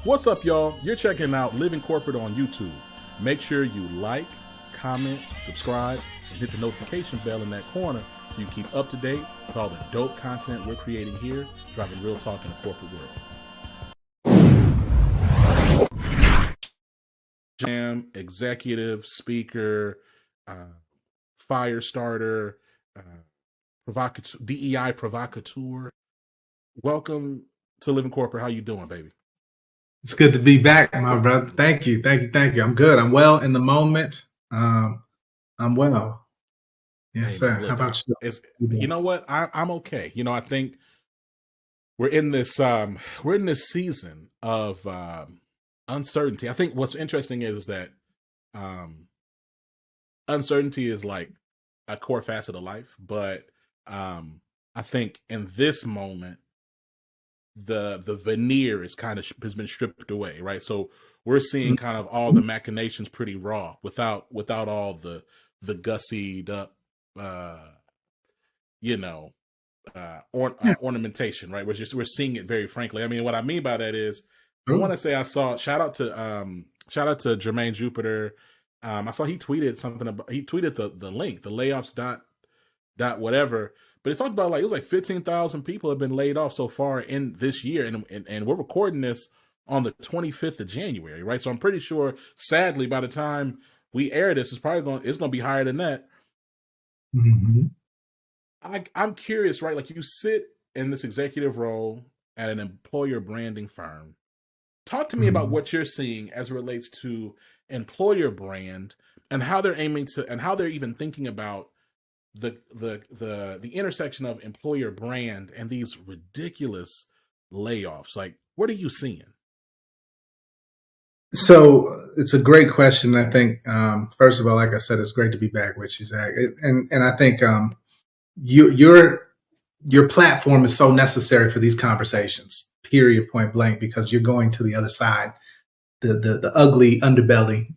What's up, y'all? You're checking out Living Corporate on YouTube. Make sure you like, comment, subscribe, and hit the notification bell in that corner so you keep up to date with all the dope content we're creating here, driving real talk in the corporate world. Jam, executive, speaker, fire starter, DEI provocateur. Welcome to Living Corporate. How you doing, baby? It's good to be back, my brother. Thank you. I'm good. I'm well in the moment. I'm well. Yes, Hey, sir. man, look, How about you? You know what? I'm okay. You know, I think we're in this season of uncertainty. I think what's interesting is that uncertainty is like a core facet of life, but I think in this moment the veneer is has been stripped away, right? So we're seeing kind of all the machinations pretty raw without all the gussied up ornamentation, right? We're seeing it very frankly. I mean, what I mean by that is I want to say I saw shout out to Jermaine Jupiter. I saw he tweeted something about the link, the layoffs dot whatever. But it talked about it was like 15,000 people have been laid off so far in this year, and we're recording this on the 25th of January, right? So I'm pretty sure, sadly, by the time we air this, it's going to be higher than that. Mm-hmm. I'm curious, right? Like, you sit in this executive role at an employer branding firm. Talk to me about what you're seeing as it relates to employer brand and how they're aiming to, and how they're even thinking about the intersection of employer brand and these ridiculous layoffs. Like, what are you seeing? So it's a great question. I think, first of all, like I said, it's great to be back with you, Zach. And I think your platform is so necessary for these conversations, period, point blank, because you're going to the other side, the ugly underbelly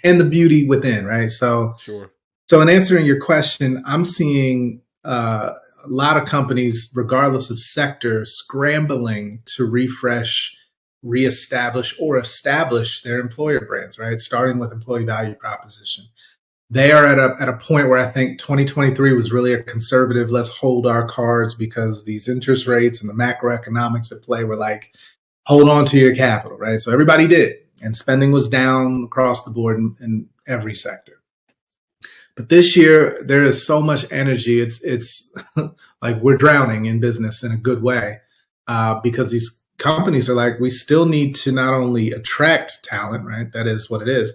and the beauty within, right? So sure. So in answering your question, I'm seeing a lot of companies, regardless of sector, scrambling to refresh, reestablish, or establish their employer brands, right? Starting with employee value proposition. They are at a point where I think 2023 was really a conservative, let's hold our cards because these interest rates and the macroeconomics at play were like, hold on to your capital, right? So everybody did. And spending was down across the board in every sector. But this year, there is so much energy. It's like we're drowning in business in a good way because these companies are like, we still need to not only attract talent, right? That is what it is.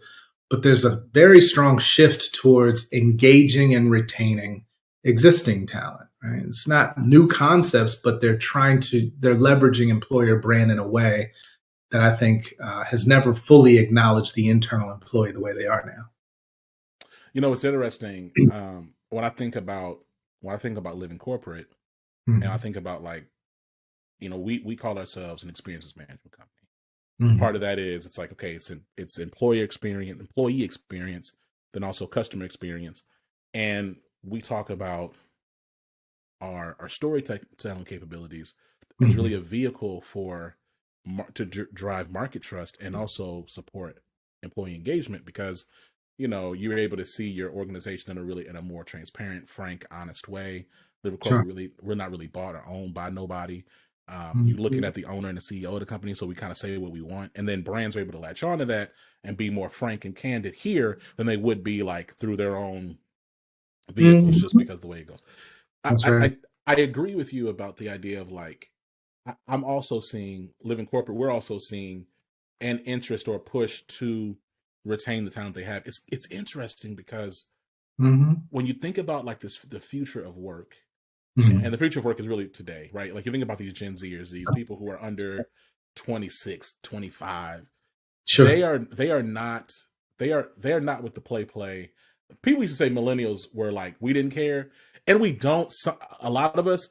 But there's a very strong shift towards engaging and retaining existing talent, right? It's not new concepts, but they're leveraging employer brand in a way that I think has never fully acknowledged the internal employee the way they are now. You know, it's interesting when I think about living corporate, and I think about, like, you know, we call ourselves an experiences management company. Part of that is it's like, okay, it's employee experience, then also customer experience, and we talk about our storytelling capabilities as really a vehicle to drive market trust and also support employee engagement, because you know, you're able to see your organization in a more transparent, frank, honest way. We're not really bought or owned by nobody. You're looking at the owner and the CEO of the company, so we kind of say what we want. And then brands are able to latch on to that and be more frank and candid here than they would be like through their own vehicles, just because of the way it goes. I agree with you about the idea of, like, I'm also seeing Living Corporate. We're also seeing an interest or push to retain the talent they have. It's interesting because when you think about, like, the future of work, and the future of work is really today, right? Like, you think about these Gen Zers, these people who are under 26, 25. Sure. They are not with the play. People used to say millennials were like, we didn't care, and we don't. A lot of us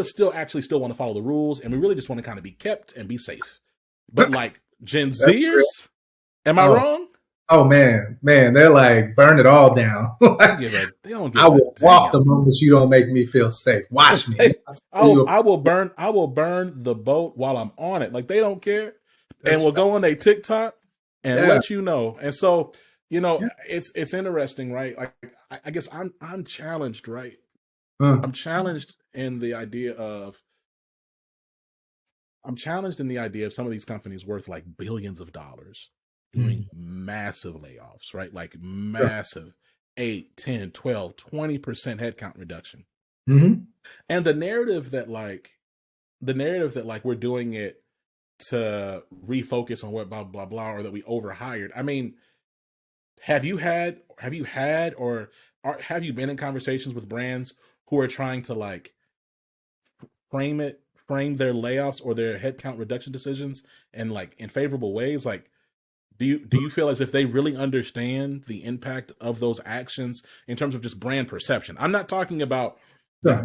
still want to follow the rules, and we really just want to kind of be kept and be safe. But like Gen Zers, am I wrong? Oh man, they're like, burn it all down. I will walk the moment you don't make me feel safe. Watch me. I will burn the boat while I'm on it. Like, they don't care. and will go on a TikTok and Yeah. let you know. And so, you know, Yeah. it's interesting, right? Like, I guess I'm challenged, right? Uh, I'm challenged in the idea of some of these companies worth like billions of dollars doing massive layoffs, right? Like sure. massive 8, 10, 12, 20% headcount reduction. Mm-hmm. And the narrative that like we're doing it to refocus on what blah blah blah, or that we overhired. I mean, have you been in conversations with brands who are trying to like frame their layoffs or their headcount reduction decisions in like in favorable ways? Like, do you feel as if they really understand the impact of those actions in terms of just brand perception? I'm not talking about the Sure.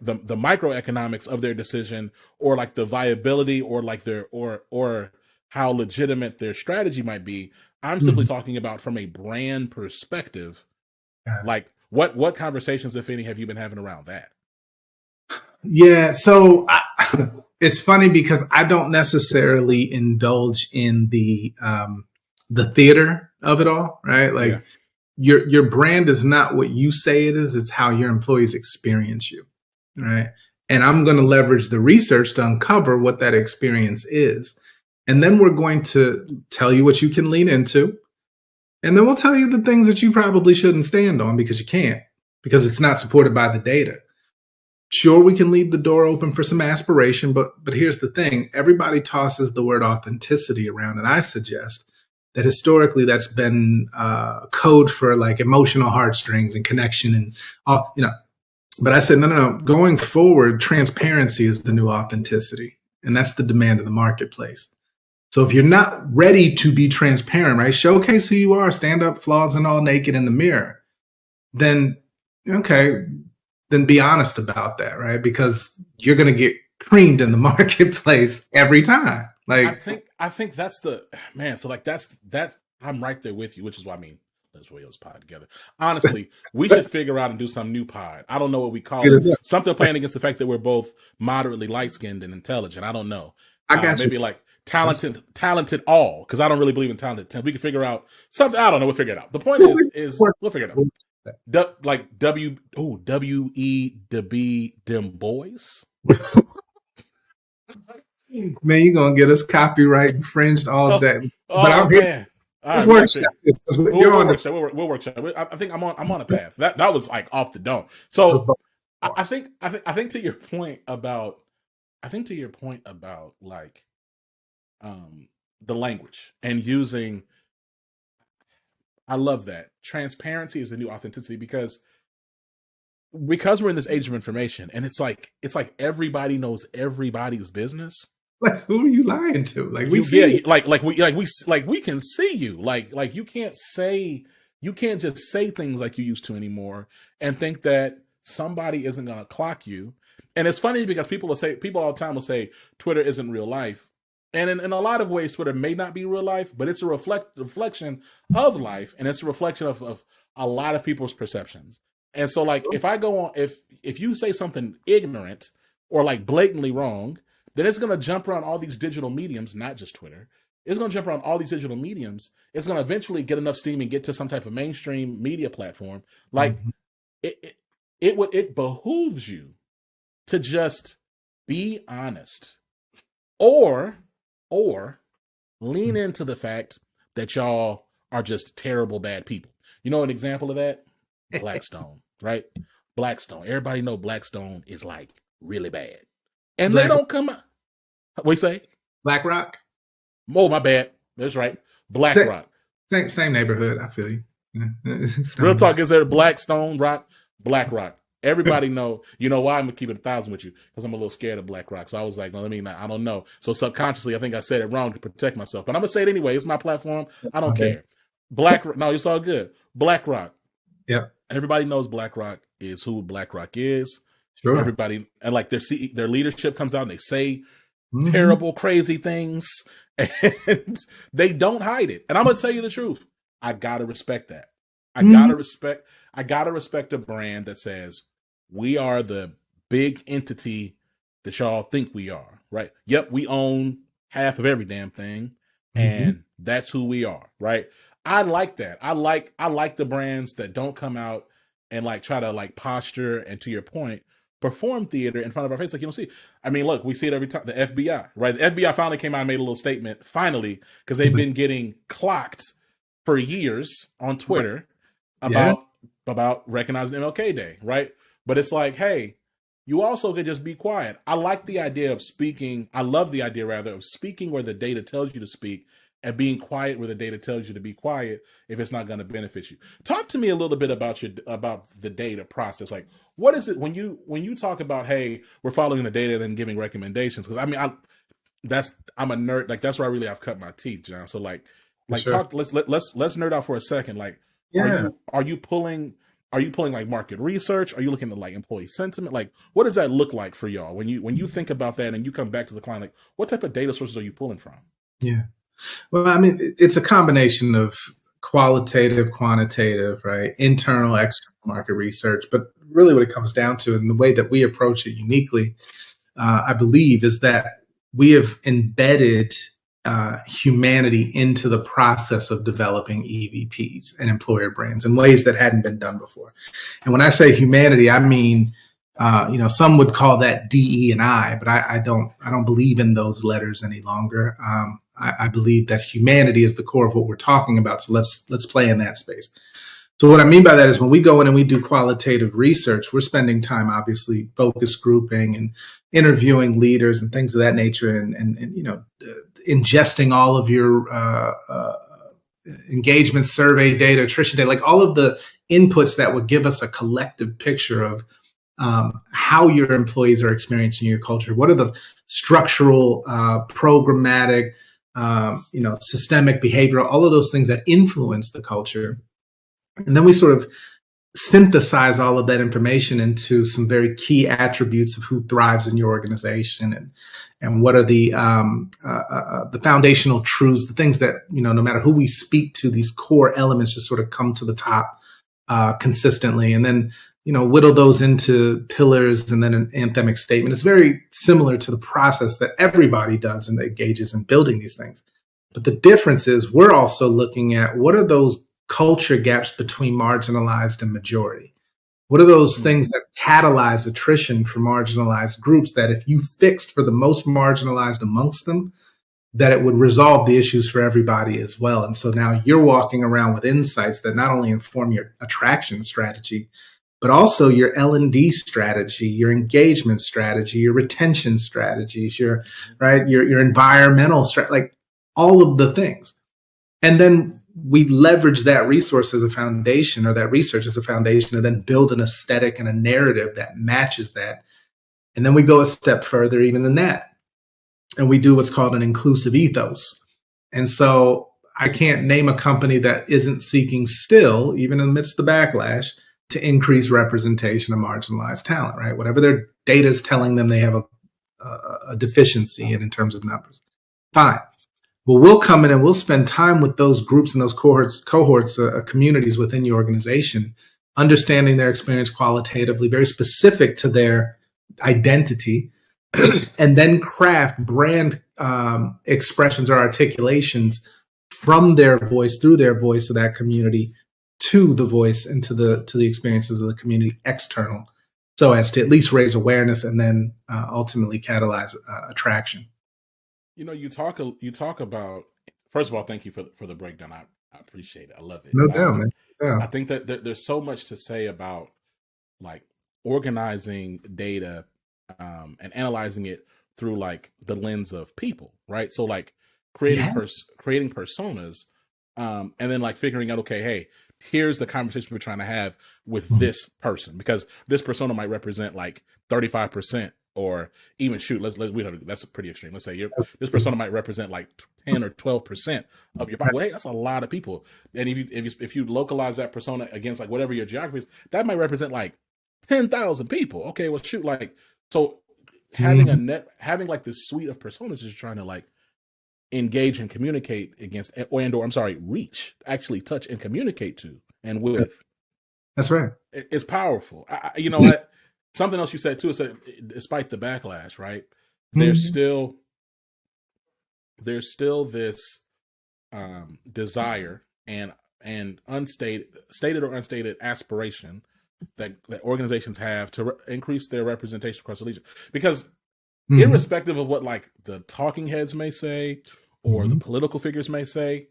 the microeconomics of their decision, or like the viability, or like their or how legitimate their strategy might be. I'm simply talking about from a brand perspective. Like, what conversations, if any, have you been having around that? Yeah. So it's funny because I don't necessarily indulge in the theater of it all, right? Like Yeah. your brand is not what you say it is; it's how your employees experience you, right? And I'm going to leverage the research to uncover what that experience is, and then we're going to tell you what you can lean into, and then we'll tell you the things that you probably shouldn't stand on because you can't, because it's not supported by the data. Sure, we can leave the door open for some aspiration, but here's the thing: everybody tosses the word authenticity around, and I suggest that historically that's been code for like emotional heartstrings and connection and all, you know. But I said no. Going forward, transparency is the new authenticity, and that's the demand of the marketplace. So if you're not ready to be transparent, right, showcase who you are, stand up, flaws and all, naked in the mirror, then okay, then be honest about that, right? Because you're going to get creamed in the marketplace every time. Like, I think that's the man. So like that's I'm right there with you, which is why I mean, let's Williams pod together. Honestly, we should figure out and do some new pod. I don't know what we call it. Something playing against the fact that we're both moderately light skinned and intelligent. I don't know. I got maybe you. like talented all, because I don't really believe in talented. We can figure out something. I don't know. We'll figure it out. The point is we'll figure it out. Like WE them boys. Man, you're gonna get us copyright infringed all day. But I'm here. Let's workshop. We'll workshop. I think I'm on a path. That was like off the dome. So I think to your point about like the language and using. I love that. Transparency is the new authenticity, because we're in this age of information, and it's like everybody knows everybody's business. Like, who are you lying to? Like, we can see you. Like you can't just say things like you used to anymore and think that somebody isn't going to clock you. And it's funny because people all the time will say Twitter isn't real life. And in a lot of ways, Twitter may not be real life, but it's a reflection of life, and it's a reflection of a lot of people's perceptions. And so, like, if I go on, if you say something ignorant or like blatantly wrong, then it's going to jump around all these digital mediums, not just Twitter. It's going to jump around all these digital mediums. It's going to eventually get enough steam and get to some type of mainstream media platform. Like, it behooves you to just be honest, or lean into the fact that y'all are just terrible, bad people. You know, an example of that? Blackstone, right? Blackstone. Everybody know Blackstone is like really bad. And they don't come out. What you say? BlackRock? Oh, my bad. That's right. BlackRock. Same neighborhood. I feel you. Real talk, is there Blackstone, Rock, BlackRock? Everybody know. You know why? I'm gonna keep it 1,000 with you, because I'm a little scared of BlackRock. So I was like, no, I don't know. So subconsciously, I think I said it wrong to protect myself. But I'm gonna say it anyway. It's my platform. I don't care. No, it's all good. BlackRock. Yeah. Everybody knows BlackRock is who BlackRock is. Sure. Everybody, and like their leadership comes out and they say terrible, crazy things, and they don't hide it. And I'm gonna tell you the truth. I gotta respect that. I gotta respect a brand that says, we are the big entity that y'all think we are, right? Yep, we own half of every damn thing, and that's who we are, right? I like that. I like the brands that don't come out and like try to like posture and, to your point, perform theater in front of our face like you don't see. I mean, look, we see it every time. The FBI, right? The FBI finally came out and made a little statement, finally, because they've been getting clocked for years on Twitter about recognizing MLK Day, right? But it's like, hey, you also could just be quiet. I like the idea of speaking. I love the idea, rather, of speaking where the data tells you to speak and being quiet where the data tells you to be quiet if it's not going to benefit you. Talk to me a little bit about the data process. Like, what is it when you talk about, hey, we're following the data and then giving recommendations? Because I mean, I'm a nerd. Like, that's where I really have cut my teeth, John. So like sure. Let's nerd out for a second. Like, are you pulling like market research? Are you looking at like employee sentiment? Like, what does that look like for y'all when you think about that and you come back to the client? Like, what type of data sources are you pulling from? Yeah. Well, I mean, it's a combination of qualitative, quantitative, right? Internal, external market research. But really what it comes down to, and the way that we approach it uniquely, I believe, is that we have embedded humanity into the process of developing EVPs and employer brands in ways that hadn't been done before. And when I say humanity, I mean, some would call that DE and I, but I don't believe in those letters any longer. I believe that humanity is the core of what we're talking about. So let's play in that space. So what I mean by that is when we go in and we do qualitative research, we're spending time, obviously, focus grouping and interviewing leaders and things of that nature, and ingesting all of your engagement survey data, attrition data, like all of the inputs that would give us a collective picture of how your employees are experiencing your culture. What are the structural, programmatic, systemic, behavioral, all of those things that influence the culture. And then we sort of synthesize all of that information into some very key attributes of who thrives in your organization, and what are the foundational truths, the things that, no matter who we speak to, these core elements just sort of come to the top consistently. And then, whittle those into pillars and then an anthemic statement. It's very similar to the process that everybody does and engages in building these things. But the difference is we're also looking at what are those culture gaps between marginalized and majority? What are those things that catalyze attrition for marginalized groups that if you fixed for the most marginalized amongst them, that it would resolve the issues for everybody as well? And so now you're walking around with insights that not only inform your attraction strategy, but also your L&D strategy, your engagement strategy, your retention strategies, your environmental strategy, like all of the things. And then we leverage that resource as a foundation, or that research as a foundation, and then build an aesthetic and a narrative that matches that. And then we go a step further even than that, and we do what's called an inclusive ethos. And so I can't name a company that isn't seeking still, even amidst the backlash, to increase representation of marginalized talent, right? Whatever their data is telling them they have a deficiency in terms of numbers. Fine. Well, we'll come in and we'll spend time with those groups and those cohorts, communities within your organization, understanding their experience qualitatively, very specific to their identity, and then craft brand expressions or articulations from their voice, through their voice of that community, to the voice and to the experiences of the community external, so as to at least raise awareness and then ultimately catalyze attraction. You talk about, first of all, thank you for the breakdown. I appreciate it. I love it. No doubt, man. Yeah. I think that there's so much to say about like organizing data and analyzing it through like the lens of people, right? So like creating personas, and then like figuring out, okay, hey, here's the conversation we're trying to have with this person, because this persona might represent like 35%. Or even that's pretty extreme. Let's say this persona might represent like 10 or 12% of your body. Well, hey, that's a lot of people. And if you localize that persona against like whatever your geography is, that might represent like 10,000 people. Okay, well, shoot, like, so having having like this suite of personas is trying to like engage and communicate against, reach, actually touch and communicate to and with. That's right. It's powerful. Something else you said too is that despite the backlash, right, there's still there's still this desire and stated or unstated aspiration that organizations have to increase their representation across the region. Because irrespective of what like the talking heads may say or the political figures may say,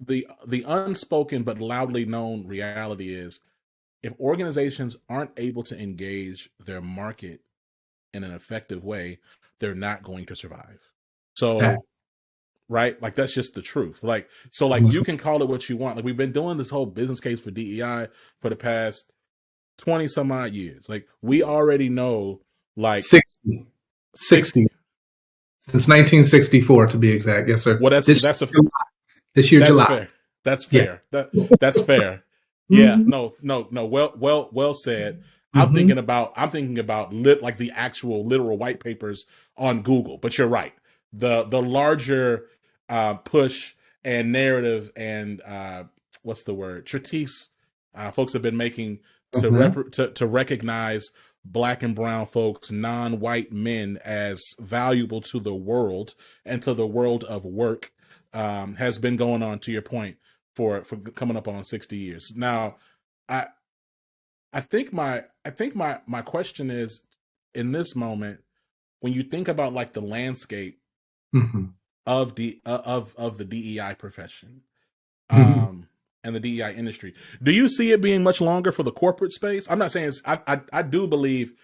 the unspoken but loudly known reality is, if organizations aren't able to engage their market in an effective way, they're not going to survive. So, right? Like, that's just the truth. Like, so like you can call it what you want. Like, we've been doing this whole business case for DEI for the past 20 some odd years. Like, we already know, like 60. Since 1964 to be exact. Yes, sir. Well, this year, July. Fair. That's fair. Yeah. That's fair. Yeah. No. Well said. I'm thinking about like the actual literal white papers on Google, but you're right. The larger push and narrative and what's the word, treatise folks have been making to recognize Black and brown folks, non-white men, as valuable to the world and to the world of work has been going on, to your point, for coming up on 60 years. Now, I think my question is, in this moment, when you think about like the landscape of the DEI profession and the DEI industry, do you see it being much longer for the corporate space? I'm not saying I do believe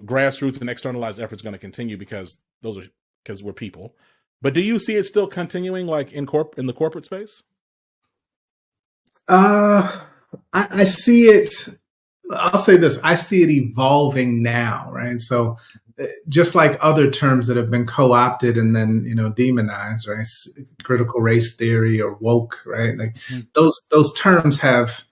grassroots and externalized efforts going to continue because we're people. But do you see it still continuing like in the corporate space? I see it. I'll say this. I see it evolving now, right? So just like other terms that have been co-opted and then, demonized, right? Critical race theory or woke, right? Like those terms have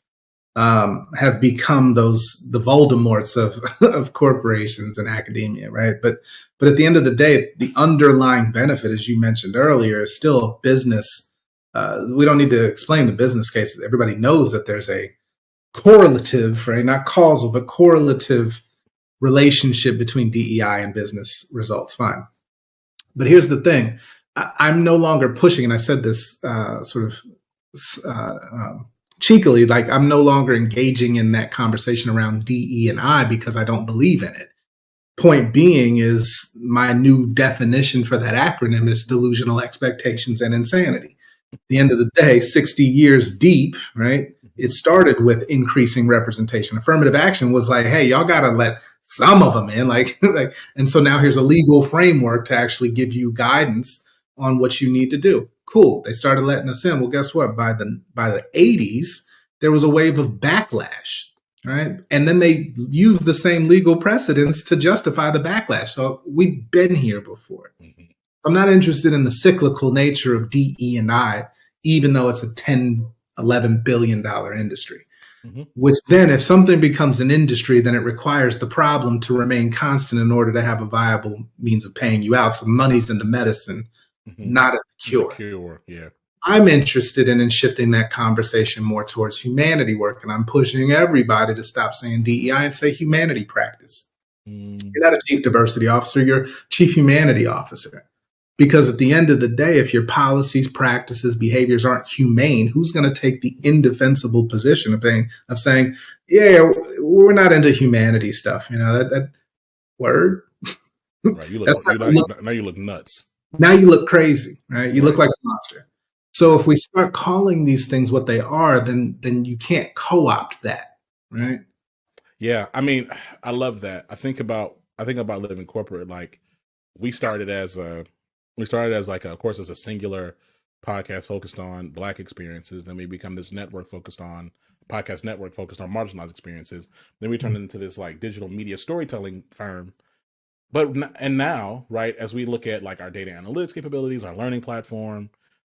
become the Voldemorts of corporations and academia, right? But at the end of the day, the underlying benefit, as you mentioned earlier, is still business. We don't need to explain the business cases. Everybody knows that there's a correlative, right? Not causal, but correlative relationship between DEI and business results. Fine. But here's the thing. I'm no longer pushing, and I said this cheekily, like I'm no longer engaging in that conversation around DE&I because I don't believe in it. Point being is my new definition for that acronym is delusional expectations and insanity. At the end of the day, 60 years deep, right? It started with increasing representation. Affirmative action was like, hey, y'all got to let some of them in, and so now here's a legal framework to actually give you guidance on what you need to do. Cool. They started letting us in. Well, guess what? By the 80s, there was a wave of backlash, right? And then they used the same legal precedents to justify the backlash. So we've been here before. I'm not interested in the cyclical nature of DE&I, even though it's a $10, $11 billion industry. Which then, if something becomes an industry, then it requires the problem to remain constant in order to have a viable means of paying you out. So money's in the medicine, not a cure. Yeah. I'm interested in shifting that conversation more towards humanity work, and I'm pushing everybody to stop saying DEI and say humanity practice. You're not a chief diversity officer, you're chief humanity officer. Because at the end of the day, if your policies, practices, behaviors aren't humane, who's going to take the indefensible position of saying, yeah, we're not into humanity stuff? That word. Right. Now you look nuts. Now you look crazy, right? You look like a monster. So if we start calling these things what they are, then you can't co-opt that, right? Yeah. I mean, I love that. I think about living corporate. Like we started as like, of course, as a singular podcast focused on Black experiences. Then we become this podcast network focused on marginalized experiences. Then we turned into this like digital media storytelling firm. And now, right, as we look at like our data analytics capabilities, our learning platform,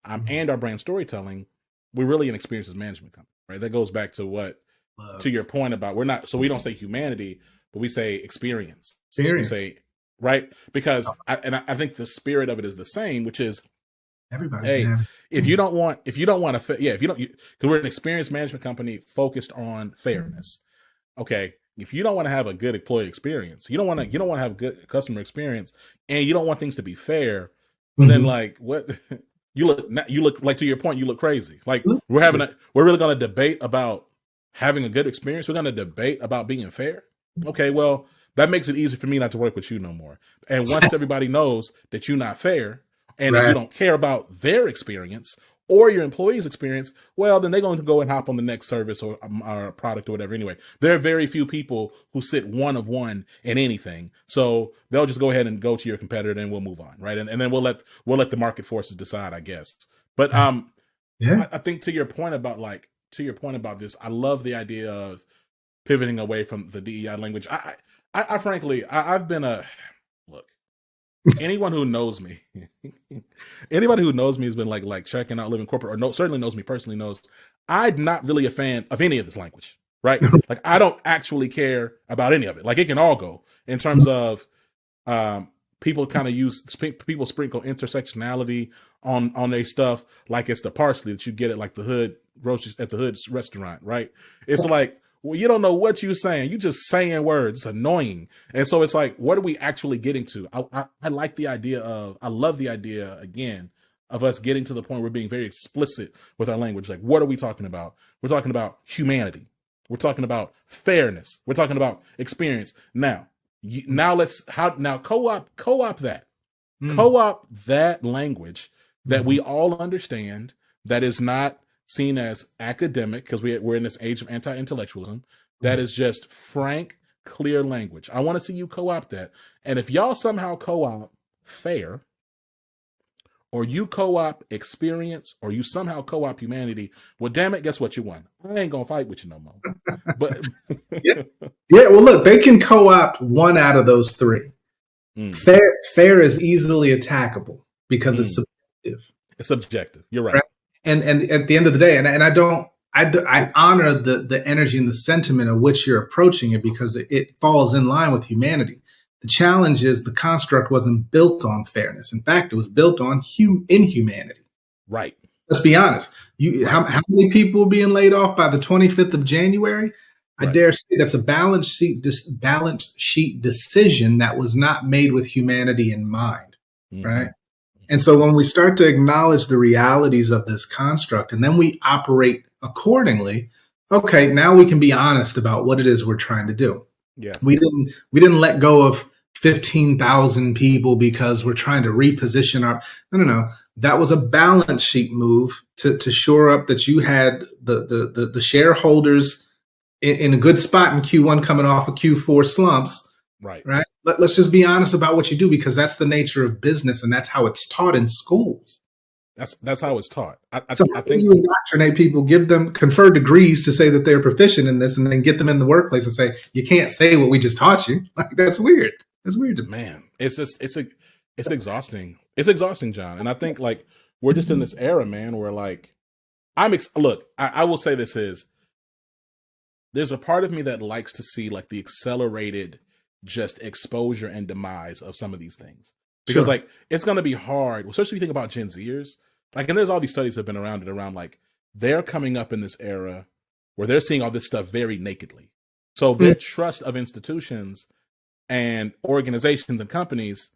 and our brand storytelling, we're really an experiences management company, right? That goes back to to your point about we don't say humanity, but we say experience. We say, right? Because I think the spirit of it is the same, which is everybody. Hey, if you don't want to, because we're an experience management company focused on fairness. Okay, if you don't want to have a good employee experience, you don't want to have good customer experience, and you don't want things to be fair, then like what you look like, to your point, you look crazy. Like we're really going to debate about having a good experience. We're going to debate about being fair. Okay, well, that makes it easy for me not to work with you no more. And once everybody knows that you're not fair and that you don't care about their experience or your employees' experience, well, then they're going to go and hop on the next service or product or whatever. Anyway, there are very few people who sit one of one in anything. So they'll just go ahead and go to your competitor and we'll move on. Right. And then we'll let the market forces decide, I guess. But I think to your point about this, I love the idea of pivoting away from the DEI language. I frankly, I've been look, anyone who knows me has been like checking out Living Corporate, or certainly knows me personally, knows I'm not really a fan of any of this language, right? Like I don't actually care about any of it. Like it can all go in terms of people sprinkle intersectionality on their stuff like it's the parsley that you get at like the hood grocery at the hood restaurant, right? It's like, well, you don't know what you're saying. You're just saying words. It's annoying. And so it's like, what are we actually getting to? I like the idea I love the idea, again, of us getting to the point where we're being very explicit with our language. Like, what are we talking about? We're talking about humanity. We're talking about fairness. We're talking about experience. Now co-op that. Co-op that language that we all understand, that is not seen as academic, because we're in this age of anti-intellectualism, that is just frank, clear language. I want to see you co-opt that. And if y'all somehow co-op fair, or you co-op experience, or you somehow co-op humanity, well, damn it, guess what? You won. I ain't gonna fight with you no more. But yeah. Well, look, they can co-opt one out of those three. Fair is easily attackable because it's subjective. It's subjective. You're right. And at the end of the day, and I honor the energy and the sentiment of which you're approaching it, because it falls in line with humanity. The challenge is the construct wasn't built on fairness. In fact, it was built on inhumanity. Right. Let's be honest. How many people being laid off by the 25th of January? I dare say that's a balance sheet decision that was not made with humanity in mind. Right. And so when we start to acknowledge the realities of this construct and then we operate accordingly, okay, now we can be honest about what it is we're trying to do. Yeah. We didn't let go of 15,000 people because we're trying to reposition no. That was a balance sheet move to shore up that you had the shareholders in a good spot in Q1 coming off of Q4 slumps. Right. Let's just be honest about what you do, because that's the nature of business, and that's how it's taught in schools. That's how it's taught. I think you indoctrinate people, confer degrees to say that they're proficient in this, and then get them in the workplace and say, you can't say what we just taught you. Like, that's weird. That's weird to me. Man, it's exhausting. It's exhausting, John. And I think like we're just in this era, man, where like I will say there's a part of me that likes to see like the accelerated just exposure and demise of some of these things, because like it's going to be hard, especially if you think about Gen Zers. Like, and there's all these studies that have been around like they're coming up in this era where they're seeing all this stuff very nakedly. So their trust of institutions and organizations and companies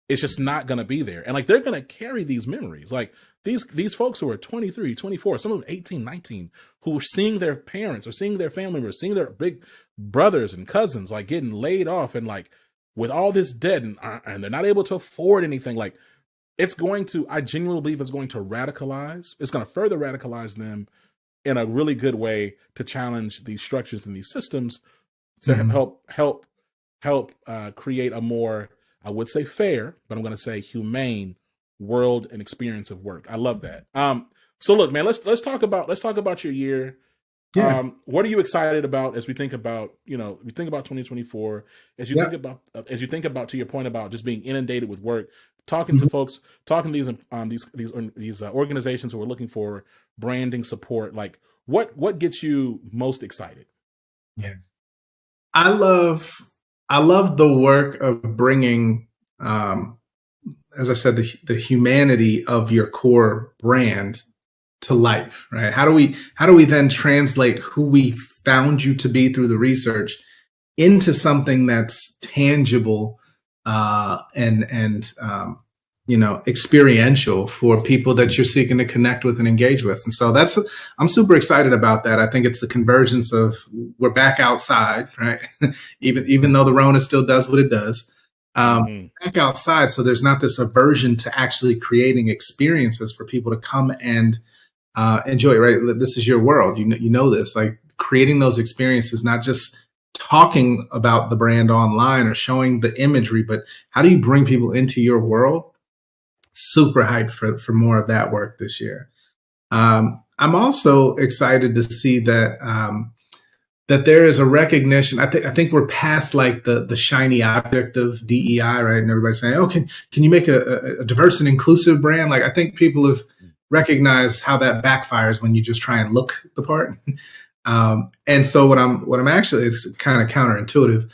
is just not going to be there. And like, they're going to carry these memories. Like these folks who are 23, 24, some of them 18, 19, who are seeing their parents or seeing their family members, seeing their big brothers and cousins, like getting laid off and like with all this debt and they're not able to afford anything. Like I genuinely believe it's going to radicalize. It's going to further radicalize them in a really good way to challenge these structures and these systems to help create a more, I would say fair, but I'm going to say humane world and experience of work. I love that. So look, man, let's talk about your year. Yeah. What are you excited about as we think about, we think about 2024, as you think about, to your point about just being inundated with work, talking to folks, talking to these organizations who are looking for branding support, like what gets you most excited? Yeah. I love the work of bringing, as I said, the humanity of your core brand to life, right? How do we then translate who we found you to be through the research into something that's tangible and experiential for people that you're seeking to connect with and engage with. And so I'm super excited about that. I think it's the convergence of we're back outside, right? even though the Rona still does what it does, back outside. So there's not this aversion to actually creating experiences for people to come and enjoy, right? This is your world. You know this, like creating those experiences, not just talking about the brand online or showing the imagery, but how do you bring people into your world? Super hyped for more of that work this year. I'm also excited to see that that there is a recognition. I think we're past like the shiny object of DEI, right? And everybody's saying, "Oh, can you make a diverse and inclusive brand?" Like, I think people have recognized how that backfires when you just try and look the part. And so what I'm actually, it's kind of counterintuitive.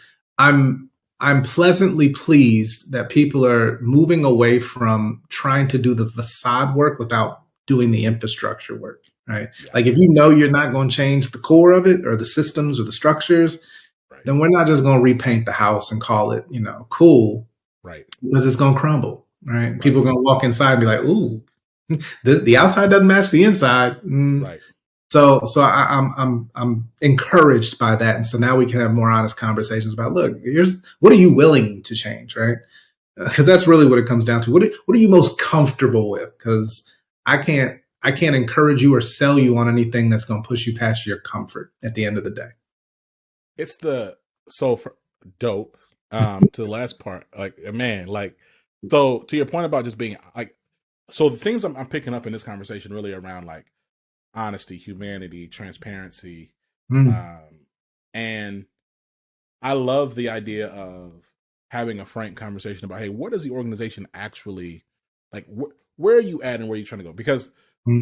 I'm pleasantly pleased that people are moving away from trying to do the facade work without doing the infrastructure work, right? Yeah. Like, if you know you're not going to change the core of it or the systems or the structures, right, then we're not just going to repaint the house and call it, cool, right? Because it's going to crumble, right? Right. People are going to walk inside and be like, ooh, the outside doesn't match the inside. Right. So I'm encouraged by that. And so now we can have more honest conversations about, look, what are you willing to change, right? Because that's really what it comes down to. What are you most comfortable with? Because I can't encourage you or sell you on anything that's going to push you past your comfort at the end of the day. It's dope. To the last part, so to your point about just being so the things I'm picking up in this conversation really around like honesty, humanity, transparency. And I love the idea of having a frank conversation about, hey, what is the organization actually like? Where are you at and where are you trying to go? Because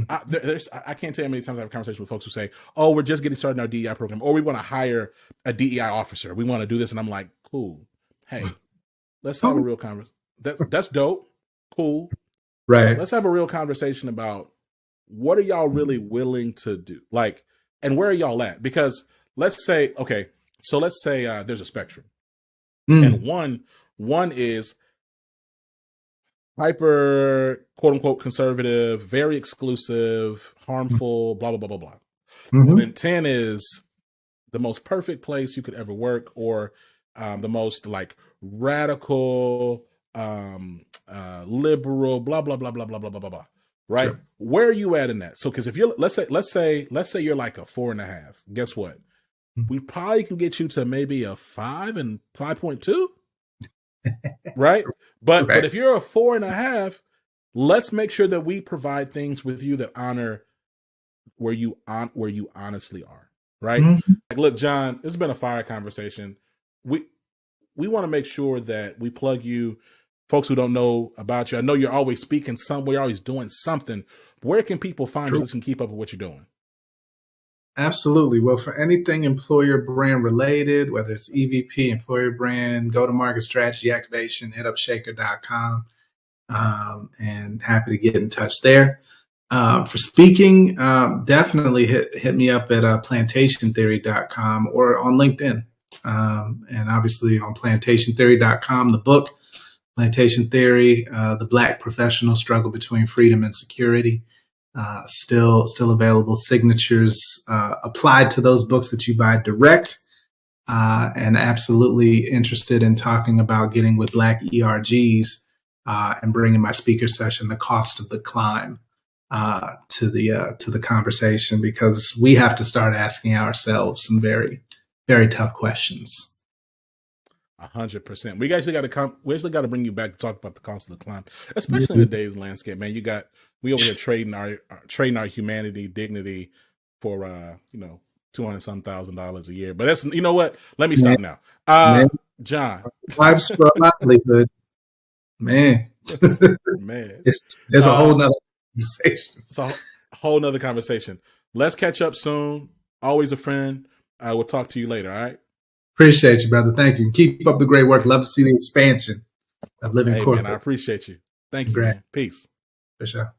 I can't tell you how many times I have conversations with folks who say, oh, we're just getting started in our DEI program, or we want to hire a DEI officer. We want to do this. And I'm like, cool. Hey, let's have a real conversation. That's dope. Cool. Right. Let's have a real conversation about what are y'all really willing to do? Like, and where are y'all at? Because let's say there's a spectrum. And one is hyper, quote unquote, conservative, very exclusive, harmful, blah, blah, blah, blah, blah. And then 10 is the most perfect place you could ever work, or the most like radical, liberal, blah, blah, blah, blah, blah, blah, blah, blah, blah. Right. Sure. Where are you at in that? So, because if you're, let's say you're like a 4.5, guess what? We probably can get you to maybe a 5 and 5.2. Right. But if you're a 4.5, let's make sure that we provide things with you that honor where you honestly are. Right. Like, look, John, this has been a fire conversation. We want to make sure that we plug you. Folks who don't know about you, I know you're always speaking somewhere, always doing something. Where can people find you and keep up with what you're doing? Absolutely. Well, for anything employer brand related, whether it's EVP, employer brand, go-to-market strategy activation, hit up shaker.com. And happy to get in touch there. For speaking, definitely hit me up at plantationtheory.com or on LinkedIn. And obviously on plantationtheory.com, the book, Plantation Theory, the Black Professional Struggle Between Freedom and Security, still available. Signatures applied to those books that you buy direct, and absolutely interested in talking about getting with Black ERGs and bringing my speaker session, The Cost of the Climb, to the conversation, because we have to start asking ourselves some very, very tough questions. 100%. We actually got to bring you back to talk about the cost of the climb, especially in today's landscape, man. We over here trading our humanity, dignity for $200,000 a year. But that's, you know what? Let me stop now. John, lives for a livelihood, man. It's a whole nother conversation. It's a whole nother conversation. Let's catch up soon. Always a friend. I will talk to you later. All right. Appreciate you, brother. Thank you. Keep up the great work. Love to see the expansion of Living Corporate. Man, I appreciate you. Thank you, man. Peace. For sure.